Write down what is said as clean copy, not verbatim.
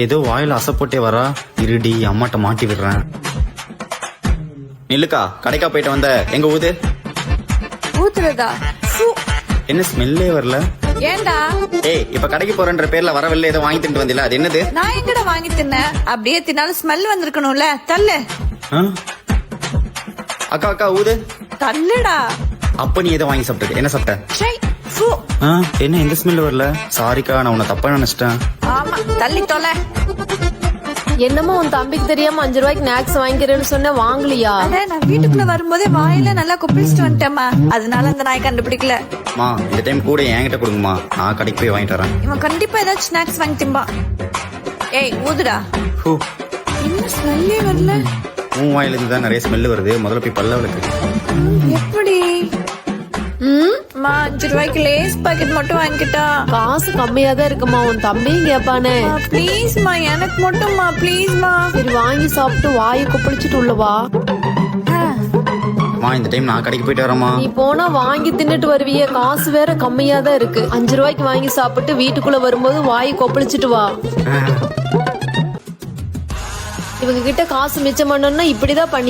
ஏதோ வாயில அசைப்போட்டே வரா. இருடி அம்மாட்ட மாட்டி விடுறேன். நில்லுக்கா, கடைக்கா போயிட்டு வந்த, எங்க ஊது. ஊத்துறதா? என்ன ஸ்மெல்லே வரல? ஏண்டா? ஏய், இப்ப கடைக்கு போறன்ற பேர்ல வரவில்லை, ஏதோ வாங்கி தின்ட்டு வந்தில, அது என்னது? நான் எங்கடா வாங்கி தின்னேன்? அப்படியே தின்னாலும் ஸ்மெல் வந்திருக்கணும்ல. தள்ளு. அக்கா அக்கா ஊது. தள்ளுடா. அப்ப நீ ஏதோ வாங்கி சாப்பிட்டு என்ன சாப்பிட்ட? என்ன எந்த ஸ்மெல் வரல? சாரிக்கா, நான் உன்னை தப்பா நினைச்சிட்டேன். ஆமா, தள்ளி தொலை. என்னமோ உன் தம்பிக்கு தெரியாம 5 ரூபாய்க்கு ஸ்நாக்ஸ் வாங்கிக்கிறேன்னு சொன்ன, வாங்கலையா? நான் வீட்டுக்குள்ள வரும்போதே வாயில நல்லா கொப்பளிச்சுட்டு வந்துட்டேம்மா, அதனால அந்த நாய் கண்டுபிடிக்கல. மா, இந்த டைம் கூட என்கிட்ட கொடுங்கம்மா, நான் கடைக்கு போய் வாங்கிட்டு வரேன். இவன் கண்டிப்பா ஏதாச்சும் ஸ்நாக்ஸ் வாங்கி திம்பா. ஏய் ஊதுடா. என்ன ஸ்மெல்லே வரல? உன் வாயில இருந்து தான் நிறைய ஸ்மெல் வருது. முதல்ல போய் பல்ல விளக்கு. எப்படி? 5 ரூபாய்க்கு லேஸ் பாக்கெட் மட்டும் வாங்கிட்டா. காசு கம்மியா தான் இருக்குமா, உன் தம்பியும் கேப்பானே. ப்ளீஸ்மா, எனக்கு மட்டும்மா, ப்ளீஸ்மா. சரி வாங்கி சாப்பிட்டு வாயை கொப்பளிச்சுட்டு உள்ளவா. இந்த டைம் நான் கடைக்கு போயிட்டு வரேம்மா. நீ போனா வாங்கி தின்னுட்டு வருவிய, காசு வேற கம்மியா தான் இருக்கு. 5 ரூபாய்க்கு வாங்கி சாப்பிட்டு வீட்டுக்குள்ள வரும்போது வாயை கொப்பளிச்சுட்டு வா. இவங்க கிட்ட காசு மிச்சம் பண்ணணும்னா இப்படிதான் பண்ணி